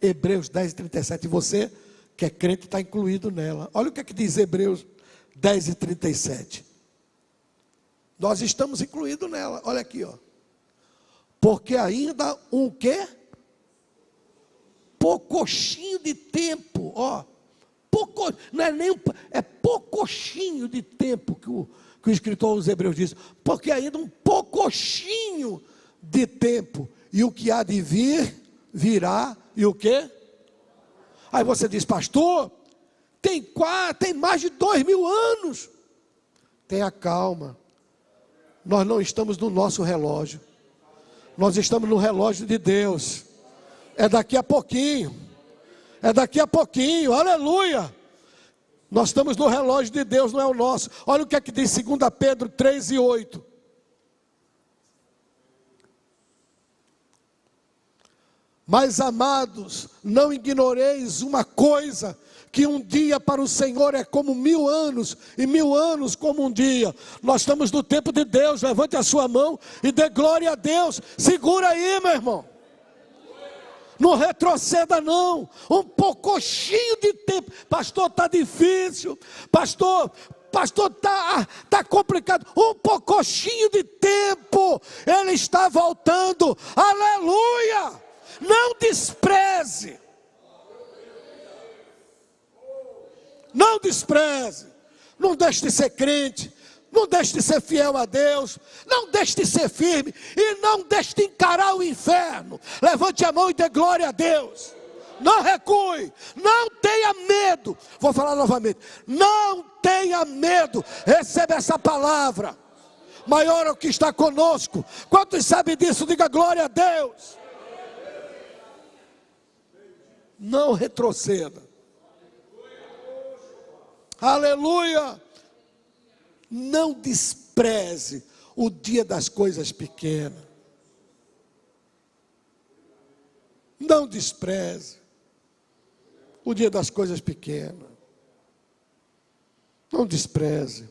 Hebreus 10, 37, e você que é crente está incluído nela. Olha o que é que diz Hebreus 10 e 37. Nós estamos incluídos nela, olha aqui, ó. Porque ainda um quê? Poucochinho de tempo, ó. Não é nem é poucochinho de tempo que o escritor aos Hebreus diz, porque ainda um poucochinho de tempo, e o que há de vir, virá, e o quê? Aí você diz, pastor, tem mais de 2000 anos. Tenha calma, nós não estamos no nosso relógio, nós estamos no relógio de Deus. É daqui a pouquinho. É daqui a pouquinho, aleluia. Nós estamos no relógio de Deus, não é o nosso. Olha o que é que diz 2 Pedro 3 e 8. Mas, amados, não ignoreis uma coisa, que um dia para o Senhor é como 1000 anos, e 1000 anos como um dia. Nós estamos no tempo de Deus. Levante a sua mão e dê glória a Deus. Segura aí, meu irmão. Não retroceda não. Um pouquinho de tempo. Pastor, está difícil. Pastor, está complicado. Um pouquinho de tempo. Ele está voltando. Aleluia. Não despreze. Não despreze. Não deixe de ser crente. Não deixe de ser fiel a Deus. Não deixe de ser firme. E não deixe de encarar o inferno. Levante a mão e dê glória a Deus. Não recue. Não tenha medo. Vou falar novamente. Não tenha medo. Receba essa palavra. Maior é o que está conosco. Quantos sabem disso? Diga glória a Deus. Não retroceda. Aleluia. Não despreze o dia das coisas pequenas. Não despreze o dia das coisas pequenas. Não despreze.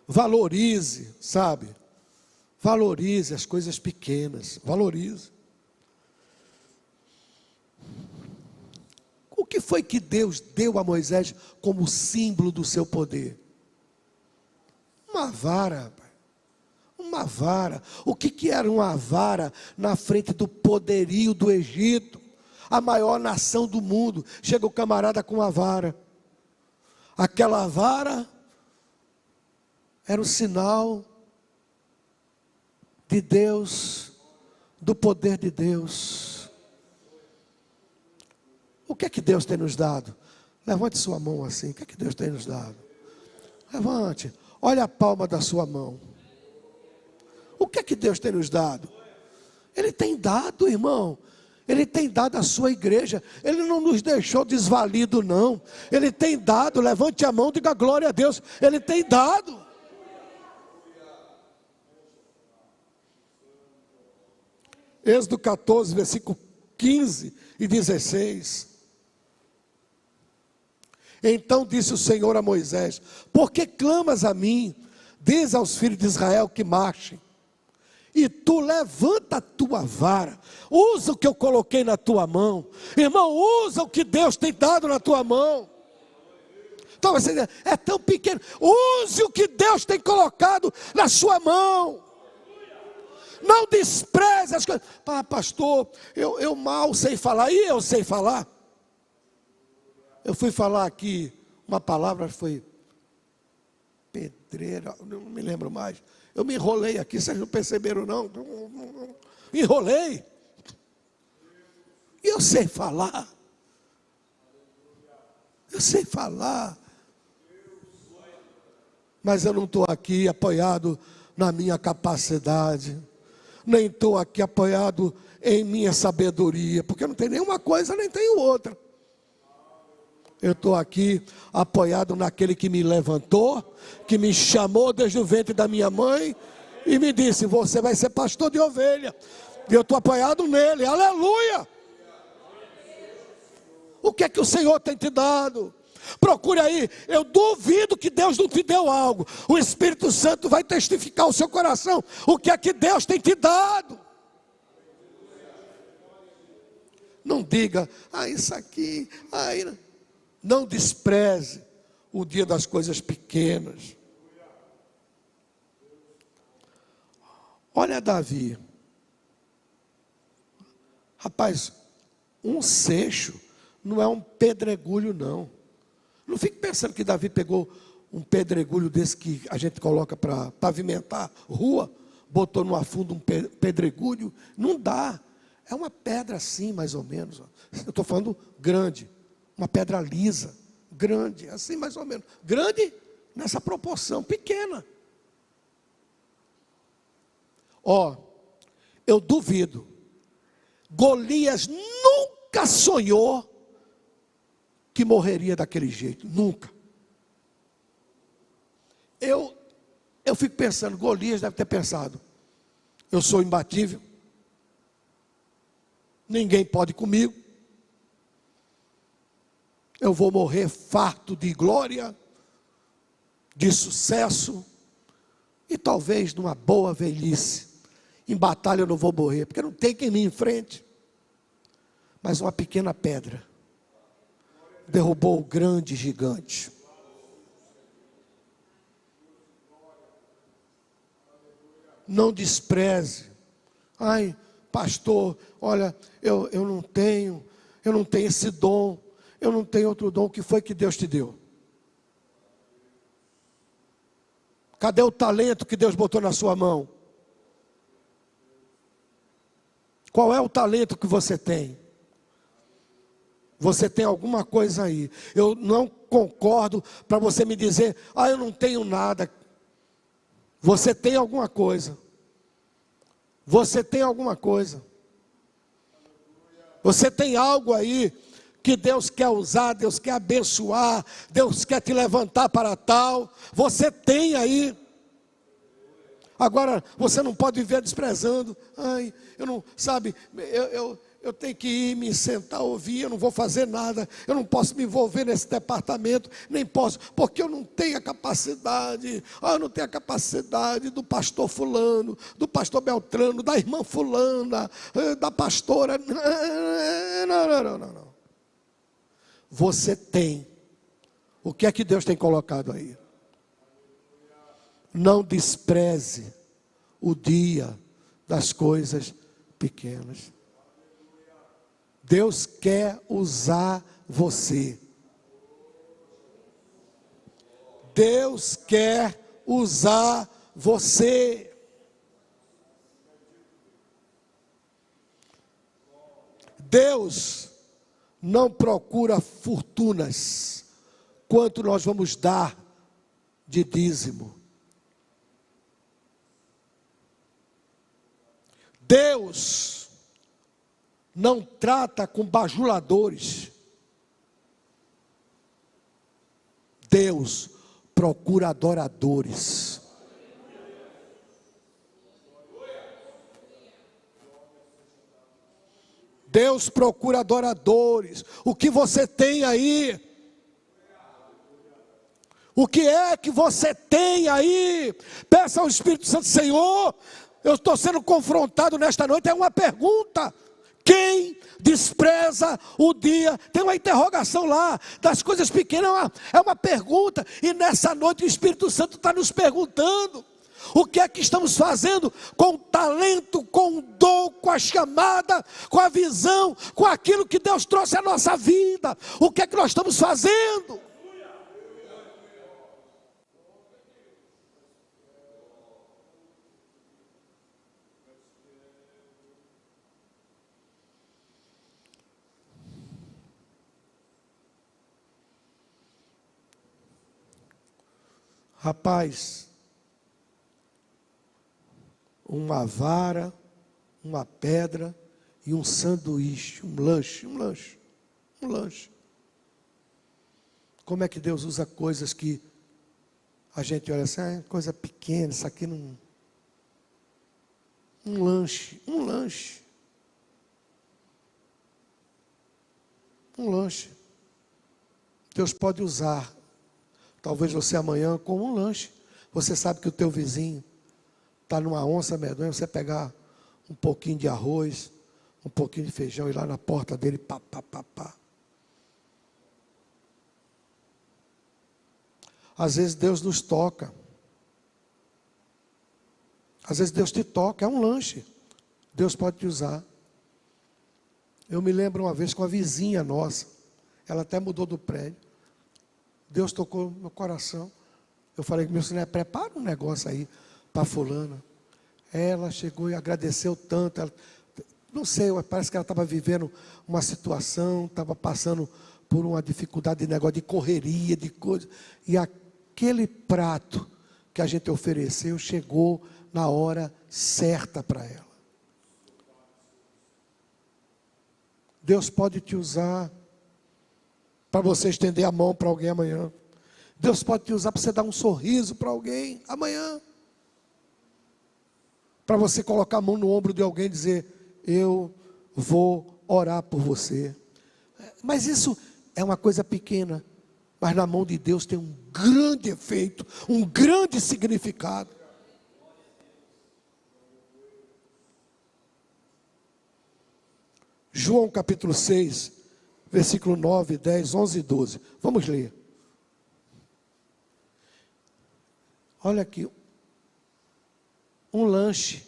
Valorize, sabe? Valorize as coisas pequenas. Valorize. O que foi que Deus deu a Moisés como símbolo do seu poder? Uma vara, rapaz. Uma vara. O que era uma vara na frente do poderio do Egito? A maior nação do mundo. Chega o camarada com uma vara. Aquela vara era o sinal de Deus, do poder de Deus. O que é que Deus tem nos dado? Levante sua mão assim. O que é que Deus tem nos dado? Levante. Olha a palma da sua mão. O que é que Deus tem nos dado? Ele tem dado, irmão. Ele tem dado à sua igreja. Ele não nos deixou desvalido, não. Ele tem dado. Levante a mão, diga glória a Deus. Ele tem dado. Êxodo 14, versículo 15 e 16. Então disse o Senhor a Moisés: por que clamas a mim? Diz aos filhos de Israel que marchem. E tu levanta a tua vara. Usa o que eu coloquei na tua mão. Irmão, usa o que Deus tem dado na tua mão. Então você diz, é tão pequeno. Use o que Deus tem colocado na sua mão. Não despreze as coisas. Pastor, eu mal sei falar. E eu sei falar. Eu fui falar aqui uma palavra, foi pedreira, não me lembro mais. Eu me enrolei aqui, vocês não perceberam não? Me enrolei. E eu sei falar. Eu sei falar. Mas eu não estou aqui apoiado na minha capacidade. Nem estou aqui apoiado em minha sabedoria. Porque não tem nenhuma coisa, nem tenho outra. Eu estou aqui apoiado naquele que me levantou, que me chamou desde o ventre da minha mãe e me disse: você vai ser pastor de ovelha. E eu estou apoiado nele, aleluia. O que é que o Senhor tem te dado? Procure aí. Eu duvido que Deus não te deu algo. O Espírito Santo vai testificar ao seu coração o que é que Deus tem te dado. Não diga, isso aqui, não despreze o dia das coisas pequenas. Olha Davi. Rapaz, um seixo não é um pedregulho não. Não fique pensando que Davi pegou um pedregulho desse que a gente coloca para pavimentar rua, botou no fundo um pedregulho. Não dá. É uma pedra assim, mais ou menos. Eu estou falando grande. Uma pedra lisa, grande, assim mais ou menos. Grande nessa proporção, pequena. Eu duvido. Golias nunca sonhou que morreria daquele jeito. Nunca. Eu fico pensando, Golias deve ter pensado: eu sou imbatível. ninguém pode comigo, eu vou morrer farto de glória, de sucesso, e talvez numa boa velhice. Em batalha eu não vou morrer, porque não tem quem me enfrente. Mas uma pequena pedra derrubou o grande gigante. Não despreze. Ai, pastor, olha, eu não tenho esse dom, eu não tenho outro dom. O que foi que Deus te deu? Cadê o talento que Deus botou na sua mão? Qual é o talento que você tem? Você tem alguma coisa aí. Eu não concordo para você me dizer, eu não tenho nada. Você tem alguma coisa. Você tem alguma coisa. Você tem algo aí que Deus quer usar, Deus quer abençoar, Deus quer te levantar para tal. Você tem aí. Agora, você não pode viver desprezando. Ai, eu não, sabe, eu tenho que ir me sentar, ouvir, eu não vou fazer nada, eu não posso me envolver nesse departamento, nem posso, porque eu não tenho a capacidade, eu não tenho a capacidade do pastor fulano, do pastor Beltrano, da irmã fulana, da pastora. Não. Você tem. O que é que Deus tem colocado aí? Não despreze o dia das coisas pequenas. Deus quer usar você. Deus quer usar você. Deus não procura fortunas, quanto nós vamos dar de dízimo. Deus não trata com bajuladores. Deus procura adoradores. Deus procura adoradores. O que você tem aí? O que é que você tem aí? Peça ao Espírito Santo, Senhor, eu estou sendo confrontado nesta noite, é uma pergunta. Quem despreza o dia? Tem uma interrogação lá, das coisas pequenas, é uma pergunta. E nessa noite o Espírito Santo está nos perguntando. O que é que estamos fazendo com o talento, com o dom, com a chamada, com a visão, com aquilo que Deus trouxe à nossa vida? O que é que nós estamos fazendo? Rapaz, uma vara, uma pedra e um sanduíche, um lanche. Como é que Deus usa coisas que a gente olha assim, é coisa pequena, isso aqui não... Um lanche. Deus pode usar. Talvez você amanhã com um lanche. Você sabe que o teu vizinho está numa onça medonha, você pegar um pouquinho de arroz, um pouquinho de feijão, ir lá na porta dele, pá. Às vezes Deus nos toca. Às vezes Deus te toca, é um lanche. Deus pode te usar. Eu me lembro uma vez com a vizinha nossa, ela até mudou do prédio. Deus tocou no meu coração. Eu falei, meu Senhor, prepara um negócio aí para fulana. Ela chegou e agradeceu tanto. Ela, não sei, parece que ela estava vivendo uma situação, estava passando por uma dificuldade de negócio, de correria, de coisa. E aquele prato que a gente ofereceu chegou na hora certa para ela. Deus pode te usar para você estender a mão para alguém amanhã. Deus pode te usar para você dar um sorriso para alguém amanhã. Para você colocar a mão no ombro de alguém e dizer, eu vou orar por você. Mas isso é uma coisa pequena, mas na mão de Deus tem um grande efeito, um grande significado. João capítulo 6, versículo 9, 10, 11 e 12. Vamos ler. Olha aqui, um lanche.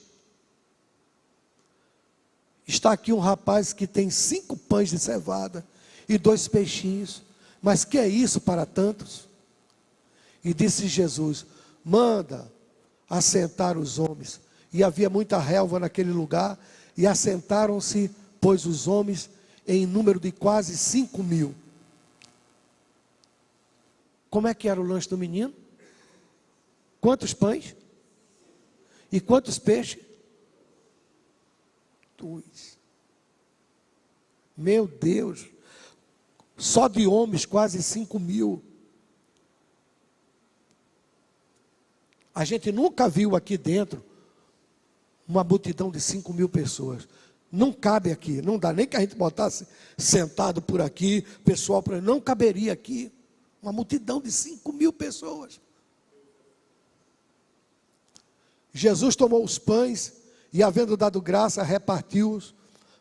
Está aqui um rapaz que tem 5 pães de cevada e 2 peixinhos. Mas que é isso para tantos? E disse Jesus: manda assentar os homens. E havia muita relva naquele lugar, e assentaram-se, pois, os homens em número de quase 5.000. Como é que era o lanche do menino? Quantos pães? E quantos peixes? 2. Meu Deus, só de homens quase 5.000. A gente nunca viu aqui dentro uma multidão de 5.000 pessoas. Não cabe aqui, não dá nem que a gente botasse sentado por aqui, pessoal, não caberia aqui. Uma multidão de 5.000 pessoas. Jesus tomou os pães e, havendo dado graça, repartiu-os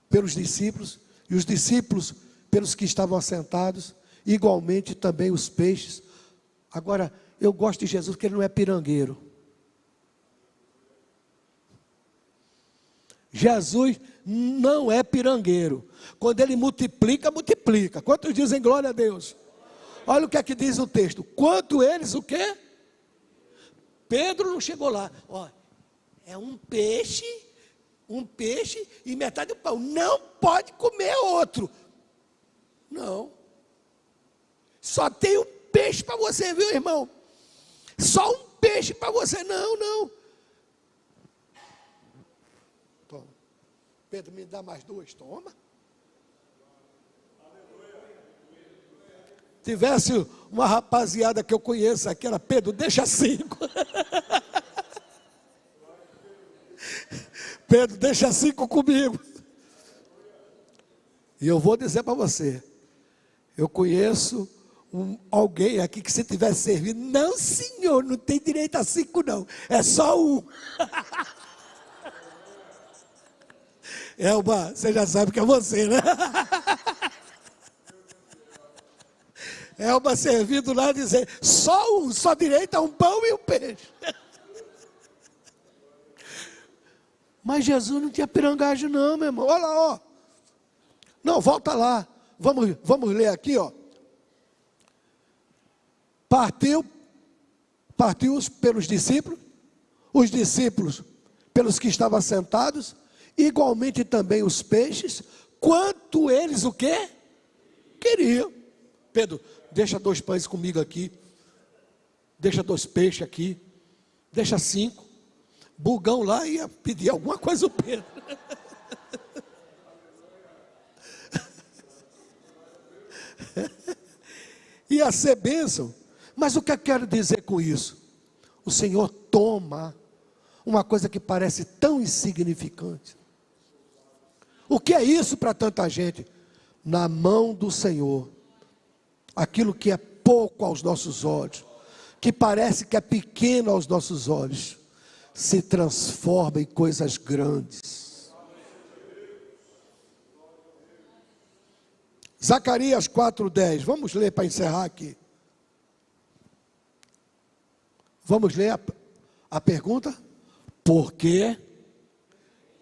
pelos discípulos, e os discípulos pelos que estavam assentados, igualmente também os peixes. Agora, eu gosto de Jesus porque ele não é pirangueiro. Jesus não é pirangueiro. Quando ele multiplica, multiplica. Quantos dizem glória a Deus? Olha o que é que diz o texto. Quanto eles, o quê? Pedro não chegou lá. Ó, é um peixe e metade do pão. Não pode comer outro. Não. Só tem um peixe para você, viu, irmão? Só um peixe para você. Não. Toma. Pedro, me dá mais 2. Toma. Tivesse uma rapaziada que eu conheço aqui, era Pedro, deixa 5. Pedro, deixa 5 comigo. E eu vou dizer para você, eu conheço alguém aqui que se tivesse servido, não senhor, não tem direito a 5 não, é só 1. Elba, você já sabe que é você, né? Elba servindo lá dizer, só 1, só direito a um pão e um peixe. Mas Jesus não tinha pirangagem não, meu irmão. Olha lá, ó. Não, volta lá. Vamos ler aqui, ó. Partiu-os pelos discípulos, os discípulos pelos que estavam sentados, igualmente também os peixes, quanto eles o quê? Queriam. Pedro, deixa 2 pães comigo aqui. Deixa 2 peixes aqui. Deixa 5. Bugão lá ia pedir alguma coisa ao Pedro. Ia ser bênção. Mas o que eu quero dizer com isso? O Senhor toma uma coisa que parece tão insignificante. O que é isso para tanta gente? Na mão do Senhor, aquilo que é pouco aos nossos olhos, que parece que é pequeno aos nossos olhos, se transforma em coisas grandes. Zacarias 4:10, vamos ler para encerrar aqui. Vamos ler a pergunta? Porque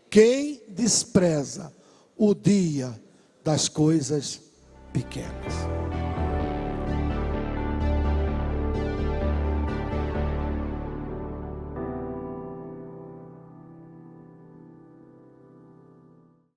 quem despreza o dia das coisas pequenas?